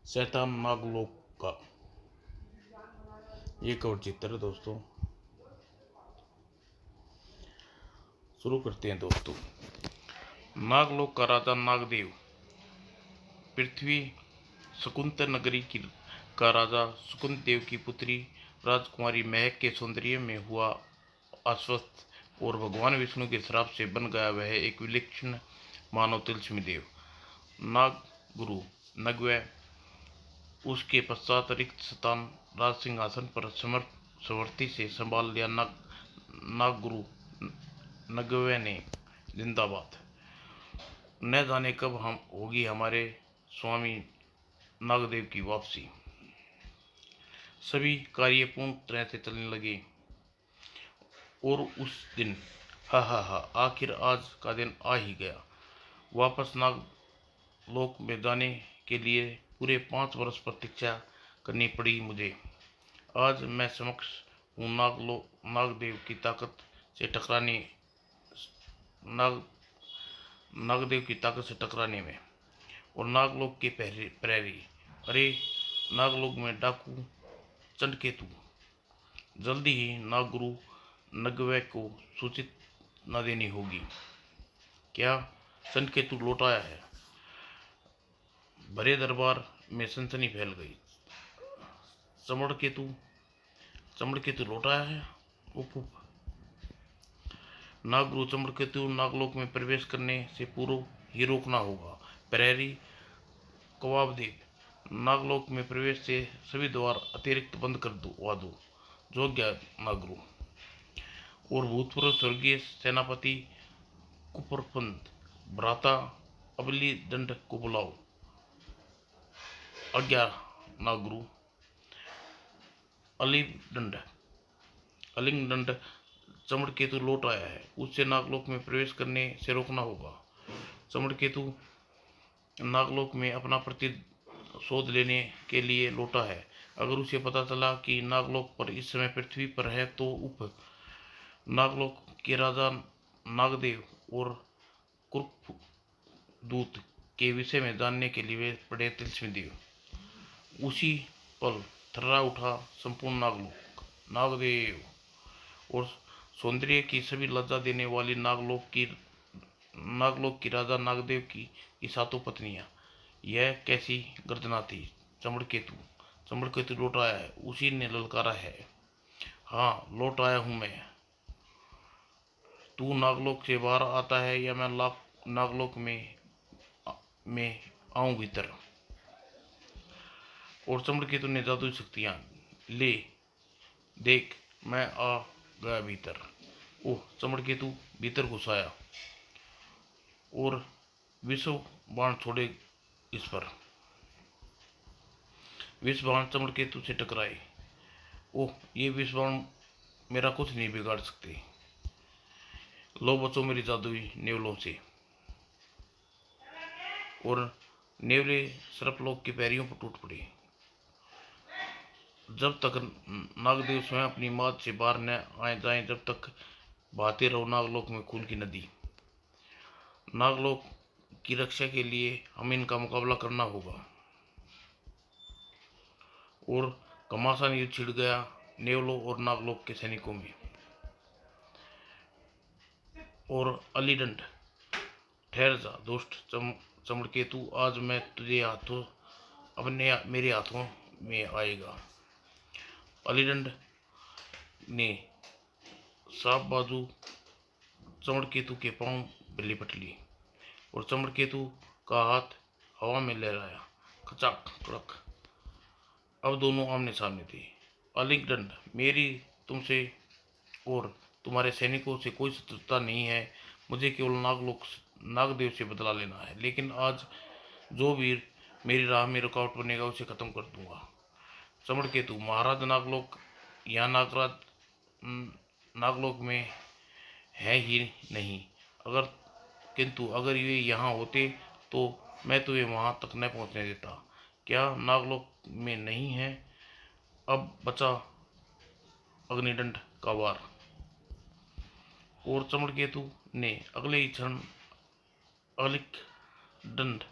शैतान नागलोक का एक और चित्र है दोस्तों। शुरू करते हैं दोस्तों। नागलोक का राजा नागदेव पृथ्वी शकुंत नगरी की का राजा शकुंत देव की पुत्री राजकुमारी महक के सौंदर्य में हुआ आश्वस्त और भगवान विष्णु के श्राप से बन गया वह एक विलक्षण मानव तिलस्मी देव नाग गुरु नगवे। उसके पश्चात रिक्त स्थान राज सिंहासन पर समर्थी से संभाल लिया नाग गुरु नगवे ने। जिंदाबाद। न जाने कब हम होगी हमारे स्वामी नागदेव की वापसी। सभी कार्य पूर्ण तरह से चलने लगे और उस दिन हा आखिर आज का दिन आ ही गया। वापस नागलोक में जाने के लिए पूरे 5 वर्ष प्रतीक्षा करनी पड़ी मुझे। आज मैं समक्ष हूँ नागदेव की ताकत से नागदेव की ताकत से टकराने में और नागलोक के प्रहरी। अरे नागलोक में डाकू चंडकेतु। जल्दी ही नागगुरु नगवे को सूचित न देनी होगी। क्या चंडकेतु लौट आया है? भरे दरबार में सनसनी फैल गई। चमड़केतु लौट आया है। उप नागगुरु चमड़केतु नागलोक में प्रवेश करने से पूर्व ही रोकना होगा। प्रहरी कवाबदेव नागलोक में प्रवेश से सभी द्वार अतिरिक्त बंद करवा दो। जोग्य नागगुरु। और भूतपूर्व स्वर्गीय सेनापति कुपरपंत भ्राता अबली दंड को बुलाओ। आज्ञा नागगुरु। अलिंगदंड चमड़केतु लौट आया है। उससे नागलोक में प्रवेश करने से रोकना होगा। चमड़केतु नागलोक में अपना प्रतिशोध लेने के लिए लौटा है। अगर उसे पता चला कि नागलोक पर इस समय पृथ्वी पर है तो उप नागलोक के राजा नागदेव और कुर्क दूत के विषय में जानने के लिए वे पड़े तिलस्मी देव। उसी पल थर्रा उठा संपूर्ण नागदेव और सौंदर्य की सभी लज्जा देने वाली नागलोक की राजा नागदेव की सातों पत्नियां। यह कैसी गर्जना थी? चमड़केतु लौट आया है। उसी ने ललकारा है। हाँ लौट आया हूं मैं। तू नागलोक से बाहर आता है या मैं नागलोक में आऊं भीतर। और चमड़केतु ने जादुई शक्तियां ले देख मैं आ गया भीतर। ओह चमड़केतु भीतर घुस आया और विश्व बाण छोड़े इस पर। विष बाण चमड़केतु से टकराए। ओह ये विष बाण मेरा कुछ नहीं बिगाड़ सकते। लो बचो मेरी जादुई नेवलों से। और नेवले सर्पलोक के पैरियों पर टूट पड़े। जब तक नागदेव स्वयं अपनी मात से बाहर न आए जाएं जब तक बहाते रहो नागलोक में खून की नदी। नागलोक की रक्षा के लिए हमें इनका मुकाबला करना होगा। और घमासान युद्ध छिड़ गया नेवलों और नागलोक के सैनिकों में। और अलीडंड ठहर जा दुष्ट चमड़केतु। आज मैं तुझे मेरे हाथों में आएगा। अलीडंड ने साफ बाजू चमड़केतु के पांव पर लिपट ली और चमड़केतु का हाथ हवा में लहराया। खचाक कड़क। अब दोनों आमने सामने थे। अलीडंड मेरी तुमसे और तुम्हारे सैनिकों से कोई शत्रुता नहीं है। मुझे केवल नागदेव से बदला लेना है। लेकिन आज जो वीर मेरी राह में रुकावट बनेगा उसे खत्म कर दूंगा। चमड़केतु महाराज नागलोक यहाँ नागलोक में है ही नहीं। किंतु अगर ये यहाँ होते तो मैं तुम्हें वहां तक न पहुंचने देता। क्या नागलोक में नहीं है? अब बचा अग्निदंड का वार। और चमड़केतु ने अगले ही क्षण अलिक दंड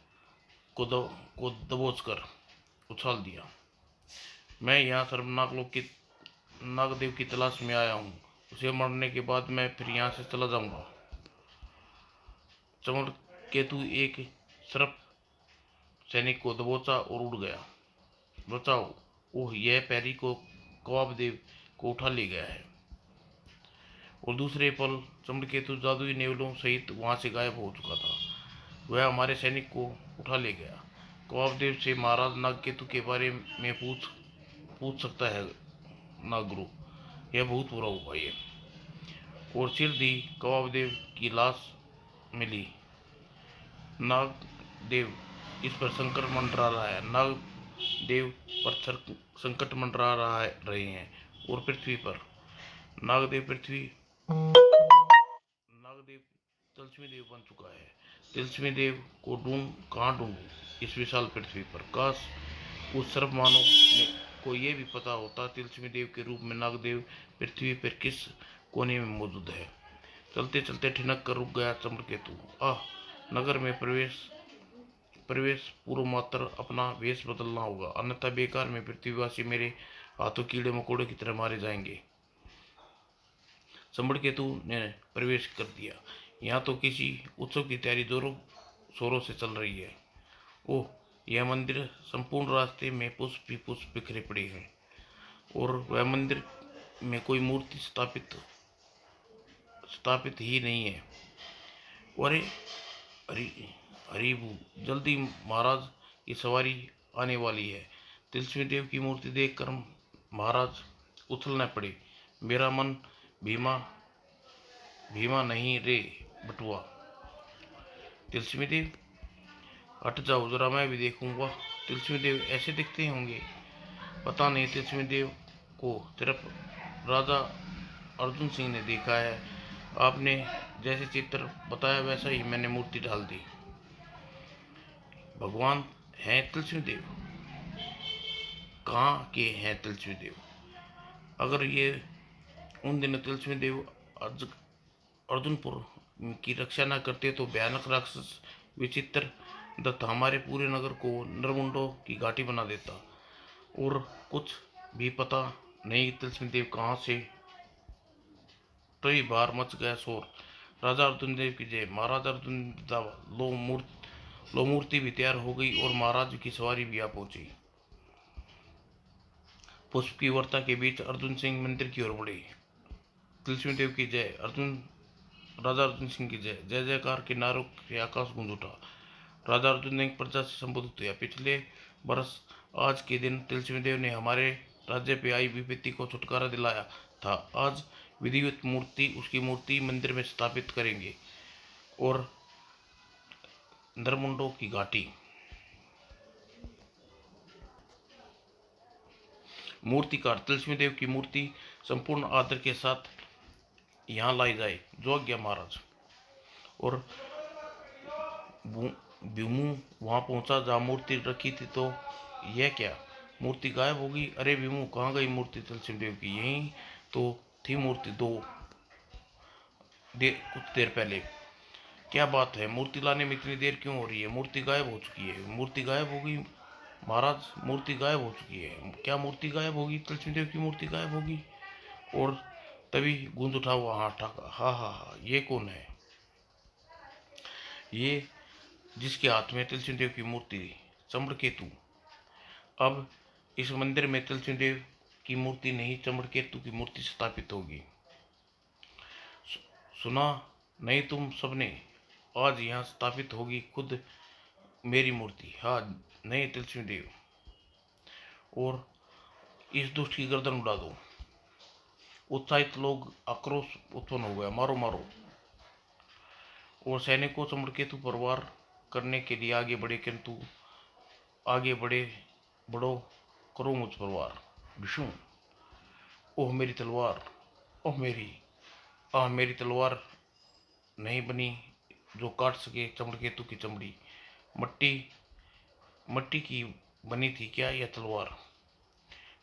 को दबोचकर उछाल दिया। मैं यहाँ सर्वनाग लोक के नागदेव की तलाश में आया हूँ। उसे मरने के बाद मैं फिर यहाँ से चला जाऊंगा। चमर केतु एक सरप सैनिक को दबोचा और उड़ गया। बचाओ! ओह, यह पैरी को कवाब देव को उठा ले गया है। और दूसरे पल चमड़केतु जादुई नेवलों सहित वहां से गायब हो चुका था। वह हमारे सैनिक को उठा ले गया। कवाब देव से महाराज नागकेतु के बारे में पूछ सकता है नागुरु। यह बहुत बुरा हुआ ये। और सिर दी कवाब देव की लाश मिली। नागदेव इस पर संकट मंडरा रहा है। नागदेव पर संकट मंडरा रहे हैं। और पृथ्वी पर नागदेव तिलस्मी देव बन चुका है। तिलस्मी देव को कहाँ ढूंढूं इस विशाल पृथ्वी पर। काश उस सर्व मानव को ये भी पता होता तिलस्मी देव के रूप में नागदेव पृथ्वी पर किस कोने में मौजूद है। चलते चलते ठिनक कर रुक गया चमड़केतु। नगर में प्रवेश पूर्व मात्र अपना वेश बदलना होगा, अन्यथा बेकार में पृथ्वीवासी मेरे हाथों कीड़े मकोड़े की तरह मारे जाएंगे। चमड़केतु ने प्रवेश कर दिया। यहाँ तो किसी उत्सव की तैयारी जोरों शोरों से चल रही है। ओह, यह मंदिर संपूर्ण रास्ते में पुष्प ही पुष्प बिखरे पड़े हैं। और वह मंदिर में कोई मूर्ति स्थापित ही नहीं है। अरे हरी हरीबू, जल्दी महाराज की सवारी आने वाली है। तिलस्मी देव की मूर्ति देखकर महाराज उछलने पड़े। मेरा मन भीमा भीमा नहीं रे बटुआ। तिलस्मी देव, हट जाओ जरा, मैं भी देखूंगा। तिलस्मी देव ऐसे दिखते होंगे? पता नहीं, तिलस्मी देव को सिर्फ राजा अर्जुन सिंह ने देखा है। आपने जैसे चित्र बताया वैसा ही मैंने मूर्ति डाल दी। भगवान हैं तिलस्मी देव? कहाँ के हैं तिलस्मी देव? अगर ये उन दिनों तिलस्मी देव अर्जुनपुर की रक्षा न करते तो भयानक राक्षस विचित्र दत्त हमारे पूरे नगर को नरमुंडों की घाटी बना देता। और कुछ भी पता नहीं तिलस्मी देव कहाँ से। कई बार मच गया शोर। राजा अर्जुन देव की जय। महाराज अर्जुन लो मूर्ति भी तैयार हो गई और महाराज की सवारी भी आ पहुंची। पुष्प की वर्षा के बीच अर्जुन सिंह मंदिर की ओर बढ़े। तिलस्मी देव की जय। राजा अर्जुन सिंह की जय। जय जयकार के नारों से आकाश गूंज उठा। राजा अर्जुन ने प्रजा से संबोधित किया। पिछले बरस आज के दिन तिलस्मी देव ने हमारे राज्य पे आई विपत्ति को छुटकारा दिलाया था। आज विधिवत उसकी मूर्ति मंदिर में स्थापित करेंगे। और नरमुंडों की घाटी मूर्तिकार तिलस्मी देव की मूर्ति संपूर्ण आदर के साथ यहाँ लाई जाए। जो आज्ञा महाराज। और भीमू वहां पहुंचा जहाँ मूर्ति रखी थी। तो यह क्या, मूर्ति गायब हो गई? अरे भीमू, कहाँ गई मूर्ति तिलस्मी देव की? यहीं तो थी मूर्ति कुछ देर पहले। क्या बात है, मूर्ति लाने में इतनी देर क्यों हो रही है? मूर्ति गायब हो चुकी है। मूर्ति गायब हो गई महाराज? मूर्ति गायब हो चुकी है? क्या मूर्ति गायब होगी? तिलस्मी देव की मूर्ति गायब होगी? और तभी गूंज उठा हुआ हाँ ठाका। हा, ये कौन है? ये जिसके हाथ में तिलस्मी देव की मूर्ति? चमड़केतु। अब इस मंदिर में तिलस्मी देव की मूर्ति नहीं, चमड़केतु की मूर्ति स्थापित होगी। सुना नहीं तुम सबने? आज यहाँ स्थापित होगी खुद मेरी मूर्ति। हाँ, नहीं तिलस्मी देव। और इस दुष्ट की गर्दन उड़ा दो। उत्साहित लोग आक्रोश उत्पन्न हो गया। मारो मारो। और सैनिकों चमड़केतु पर वार करने के लिए आगे बढ़े, किंतु आगे बढ़ो, करो मुझ पर वार। विष्णु, ओह मेरी तलवार, ओह मेरी तलवार नहीं बनी जो काट सके चमड़केतु की चमड़ी। मट्टी की बनी थी क्या यह तलवार?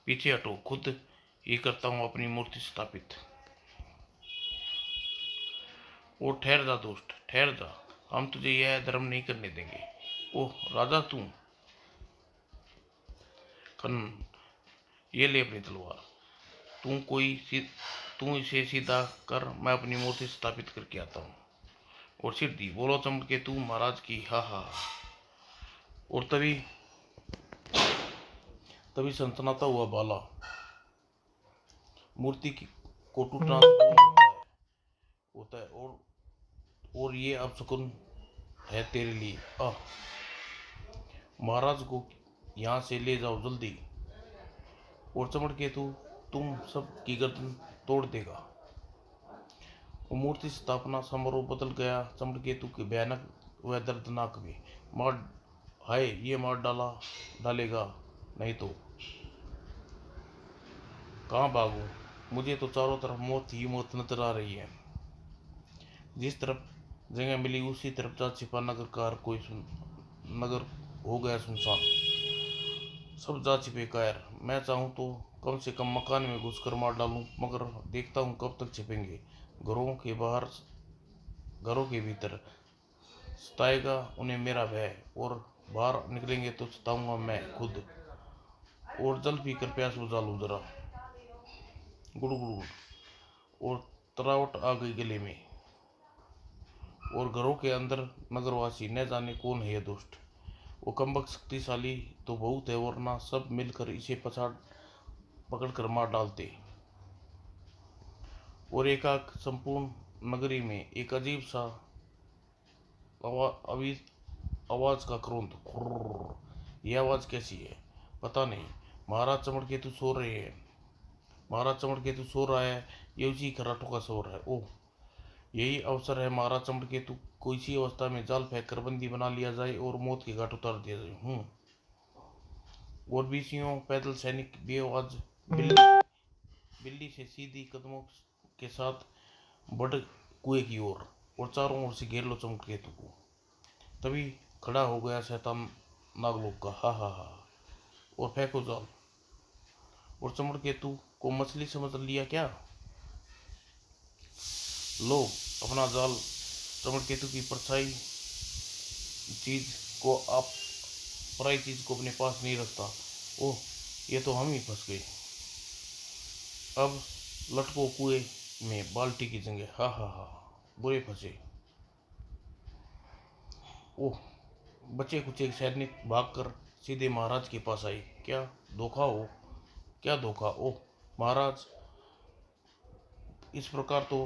पीछे हटो, खुद ही करता हूँ अपनी मूर्ति स्थापित। और ठहर जा दोस्त, ठहर जा, हम तुझे यह धर्म नहीं करने देंगे। ओह राजा, तू खन, ये ले अपनी तलवार। तू इसे सीधा कर, मैं अपनी मूर्ति स्थापित करके आता हूँ। और सिर दी, बोलो चमड़केतु महाराज की, हा हा। और तभी तभी सनसनाता हुआ बाला मूर्ति को टूटना होता है। और ये अब सुकून है तेरे लिए। आह, महाराज को यहाँ से ले जाओ जल्दी। और चमड़केतु तुम सब की गर्दन तोड़ देगा। वो मूर्ति स्थापना समारोह बदल गया चमड़केतु के भयानक व दर्दनाक में। मार, हाय, ये मार डालेगा नहीं तो कहाँ भागूं? मुझे तो चारों तरफ मौत ही मौत नजर आ रही है। जिस तरफ जगह मिली उसी तरफ जा छिपा नगर का हर कोई नगर हो गया सुनसान। सब जा छिपे कायर। मैं चाहूँ तो कम से कम मकान में घुसकर मार डालूं, मगर देखता हूँ कब तक छिपेंगे। घरों के बाहर, घरों के भीतर सताएगा उन्हें मेरा भय, और बाहर निकलेंगे तो सताऊंगा मैं खुद। और जल पीकर प्यास बुझा लूं जरा। गुड़ गुड़ गुड़। और तरावट आ गई गले में। और घरों के अंदर नगरवासी, न जाने कौन है यह दुष्ट। वो कमबख्त शक्तिशाली तो बहुत है, वरना सब मिलकर इसे पकड़ कर मार डालते। और एकाएक संपूर्ण नगरी में एक अजीब सा आवाज का क्रोध। यह आवाज कैसी है पता नहीं। महाराज चमड़केतु सो रहे हैं। महाराज चमड़केतु सो रहा है। ये उसी खर्राटों का शोर है। ओह, यही अवसर है महाराज चमड़केतु को इसी अवस्था में जाल फेंक कर बंदी बना लिया जाए और मौत के घाट उतार दिया जाए। और बीसियों पैदल सैनिक भी आज बिल्ली से सीधी कदमों के साथ बढ़ कुएं की ओर। और चारों ओर से घेर लो चमड़केतु को। तभी खड़ा हो गया शैतान नागलोक का, हा हा हा। और फेंको जाल। और चमड़केतु को मछली समझ लिया क्या? लो अपना जाल। चमड़केतु की परछाई चीज को आप पराई चीज को अपने पास नहीं रखता। ओह, ये तो हम ही फंस गए। अब लटको कुएं में बाल्टी की जगह, हा हा हा। बुरे फंसे। ओह, बचे कुचे सैनिक भागकर सीधे महाराज के पास आए। क्या धोखा हो, क्या धोखा। ओह महाराज, इस प्रकार तो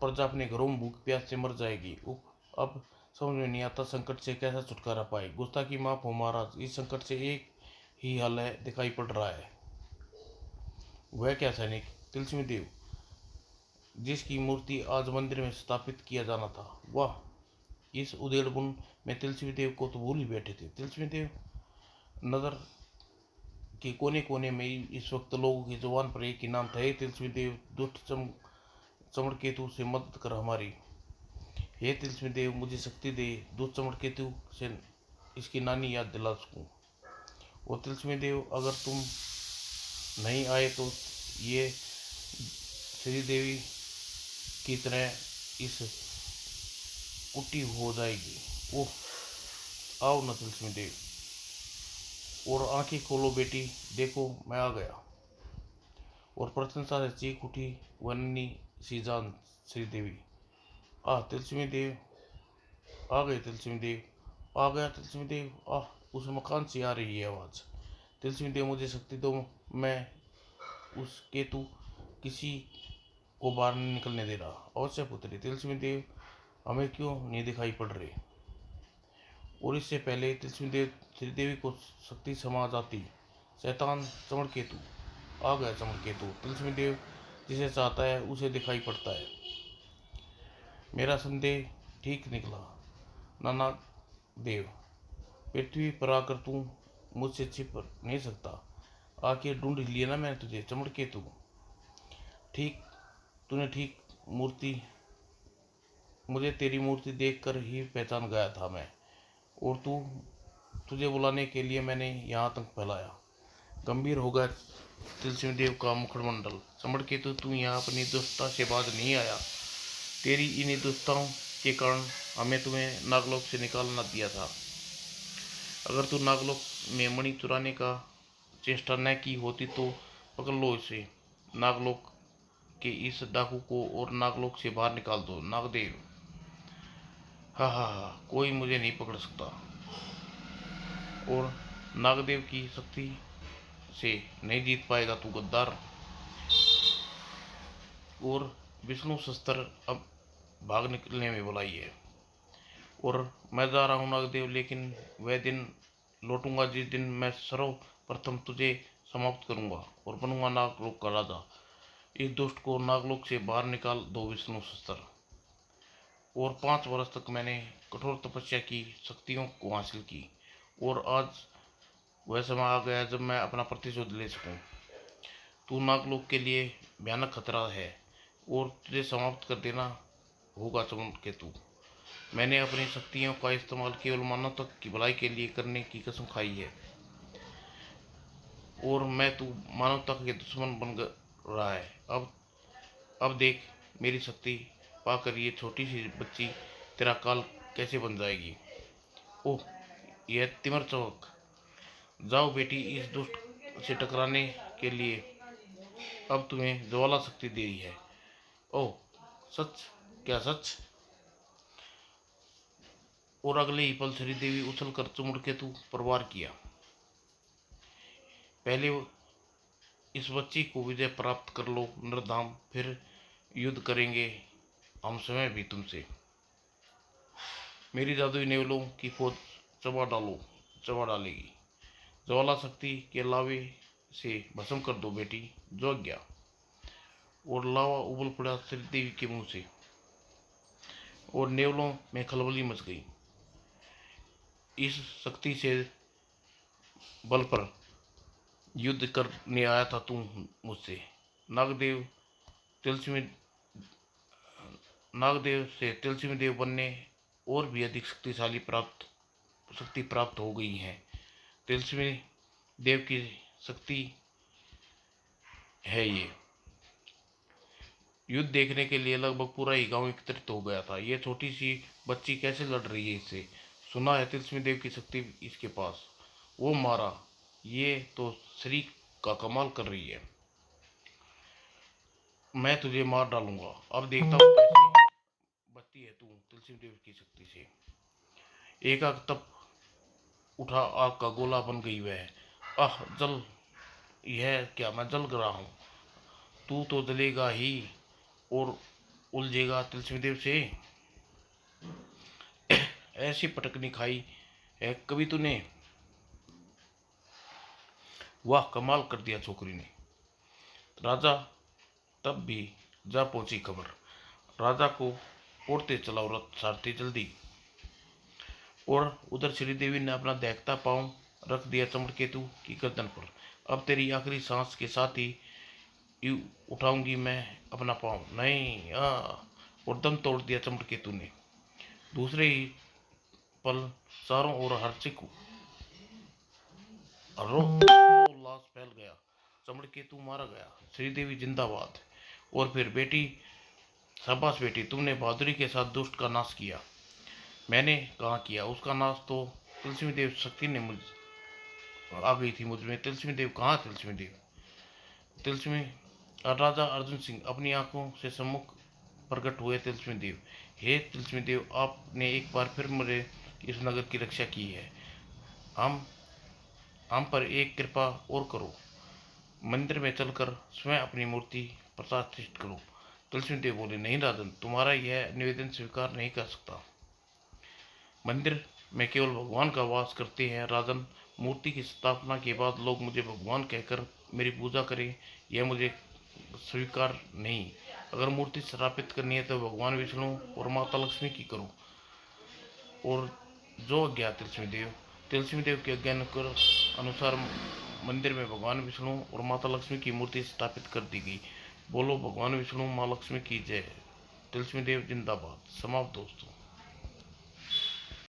प्रजा अपने घरों में भूख प्यास से मर जाएगी। अब समझ में नहीं आता संकट से कैसा छुटकारा पाए। गुस्ताखी माफ हो महाराज, इस संकट से एक ही हल है दिखाई पड़ रहा है। वह क्या सैनिक? तिलस्मी देव, जिसकी मूर्ति आज मंदिर में स्थापित किया जाना था। वाह, इस उधेड़बुन में तिलस्मी देव को तो भूल ही बैठे थे। तिलस्मी देव, नजर के कोने कोने में इस वक्त लोगों की जुबान पर एक ही नाम था, तिलस्मी देव, दुष्ट चमड़केतु से मदद कर हमारी। हे तिलस्मी देव, मुझे शक्ति दे, दुष्ट चमड़केतु से इसकी नानी याद दिला सकूं। और तिलस्मी देव, अगर तुम नहीं आए तो ये श्रीदेवी की तरह इस कुटी हो जाएगी। ओह, आओ न तिलस्मी देव। और आंखें खोलो बेटी, देखो मैं आ गया। और प्रशंसा से चीख उठी वन्नी सी जान श्रीदेवी। तिलस्मी देव आ गए। तिलस्मी देव आ गया। तिलस्मी देव, उस मकान से आ रही है आवाज। तिलस्मी देव, मुझे शक्ति दो, मैं उस केतु किसी को बाहर नहीं निकलने दे रहा। अवश्य पुत्री। तिलस्मी देव, हमें क्यों नहीं दिखाई पड़ रहे? और इससे पहले तिलस्मी देव श्रीदेवी को शक्ति समा जाती। शैतान चमड़केतु आ गया। चमड़केतु, तिलस्मी देव जिसे चाहता है उसे दिखाई पड़ता है। मेरा संदेह ठीक निकला नाना देव। पृथ्वी पर आकर तू मुझसे छिप नहीं सकता। आखिर ढूंढ लिया ना मैंने तुझे चमड़केतु। ठीक, तूने ठीक मूर्ति, मुझे तेरी मूर्ति देखकर ही पहचान गया था मैं। और तुझे बुलाने के लिए मैंने यहाँ तक फैलाया। गंभीर हो गया तिलस्मी देव का मुखमंडल। चमड़केतु, तू यहाँ अपनी दुष्टता से बाज नहीं आया। तेरी इन दुष्टताओं के कारण हमें तुम्हें नागलोक से निकाल न दिया था। अगर तू नागलोक में मणि चुराने का चेष्टा न की होती तो पकड़ लो इसे, नागलोक के इस डाकू को और नागलोक से बाहर निकाल दो। नागदेव, हा, कोई मुझे नहीं पकड़ सकता। और नागदेव की शक्ति से नहीं जीत पाएगा तू गद्दार। और विष्णु शस्त्र अब भाग निकलने में बुलाई है। और मैं जा रहा हूँ नागदेव, लेकिन वह दिन लौटूंगा जिस दिन मैं सर्वप्रथम तुझे समाप्त करूंगा और बनूंगा नागलोक का राजा। इस दुष्ट को नागलोक से बाहर निकाल दो विष्णु शस्त्र। और 5 वर्ष तक मैंने कठोर तपस्या की, शक्तियों को हासिल की, और आज वह समय आ गया जब मैं अपना प्रतिशोध ले सकूं। तू नागलोक के लिए भयानक खतरा है और तुझे समाप्त कर देना होगा चमकेतु। मैंने अपनी शक्तियों का इस्तेमाल केवल मानवता की भलाई के लिए करने की कसम खाई है, और मैं तू मानवता के दुश्मन बन रहा है। अब देख मेरी शक्ति पाकर ये छोटी सी बच्ची तेरा काल कैसे बन जाएगी। ओह, यह तिमर चौक। जाओ बेटी, इस दुष्ट से टकराने के लिए अब तुम्हें ज्वाला शक्ति दे रही है। ओह सच? क्या सच? और अगले ही पल श्रीदेवी उछलकर चुमड़केतु पर वार किया। पहले इस बच्ची को विजय प्राप्त कर लो नरधाम, फिर युद्ध करेंगे हम स्वयं भी तुमसे। मेरी जादुई नेवलों की फौज चबा डालेगी। ज्वाला शक्ति के लावे से भस्म कर दो बेटी, जो गया। और लावा उबल पड़ा श्रीदेवी के मुंह से, और नेवलों में खलबली मच गई। इस शक्ति से बल पर युद्ध करने आया था तू मुझसे। नागदेव तिलस्मी नागदेव से तिलस्मी देव बनने और भी अधिक शक्ति प्राप्त हो गई है। तिलस्मी देव की शक्ति है ये। युद्ध देखने के लिए लगभग पूरा ही गांव एकत्रित हो गया था। ये छोटी सी बच्ची कैसे लड़ रही है इससे? सुना है तिलस्मी देव की शक्ति इसके पास। वो मारा, ये तो श्री का कमाल कर रही है। मैं तुझे मार डालूंगा, अब देखता हूँ कैसे बचती है तू तिलस्मी देव की शक्ति से। एक आग तप उठा, आग का गोला बन गई वह। आह जल, यह क्या, मैं जल रहा हूँ। तू तो जलेगा ही और उलझेगा तिलस्मी देव से। ऐसी पटकनी खाई है कभी तूने? वाह, कमाल कर दिया छोकरी ने। राजा तब भी जा पहुंची खबर। राजा को ओढ़ते चलाओ रथ सारथी जल्दी। और उधर श्रीदेवी ने अपना देखता पांव रख दिया चमड़केतु की गर्दन पर। अब तेरी आखिरी सांस के साथ ही उठाऊंगी मैं अपना पांव। नहीं, और दम तोड़ दिया चमड़केतु ने। दूसरे ही पल चारों ओर हर्षोल्लास फैल गया। चमड़केतु मारा गया, श्रीदेवी जिंदाबाद। और फिर बेटी, शाबाश बेटी, तुमने बहादुरी के साथ दुष्ट का नाश किया। मैंने कहाँ किया? उसका नाश तो तिलस्मी देव शक्ति ने मुझ आ गई थी मुझ में। तिलस्मी देव कहाँ? तिलस्मी देव, तिलस्मी राजा अर्जुन सिंह अपनी आंखों से सम्मुख प्रकट हुए। तिलस्मी देव, हे तिलस्मी देव, आपने एक बार फिर मेरे इस नगर की रक्षा की है। हम पर एक कृपा और करो। मंदिर में चलकर स्वयं अपनी मूर्ति प्रतिष्ठित करो। तुलसी देव बोले, नहीं राजन, तुम्हारा यह निवेदन स्वीकार नहीं कर सकता। मंदिर में केवल भगवान का वास करते हैं राजन। मूर्ति की स्थापना के बाद लोग मुझे भगवान कहकर मेरी पूजा करें, यह मुझे स्वीकार नहीं। अगर मूर्ति स्थापित करनी है तो भगवान विष्णु और माता लक्ष्मी की करो। और जो अज्ञा तिलस्मी देव के अज्ञान कर अनुसार मंदिर में भगवान विष्णु और माता लक्ष्मी की मूर्ति स्थापित कर दी गई। बोलो भगवान विष्णु माँ लक्ष्मी की जय। तिलस्मी देव जिंदाबाद। समाप्त दोस्तों।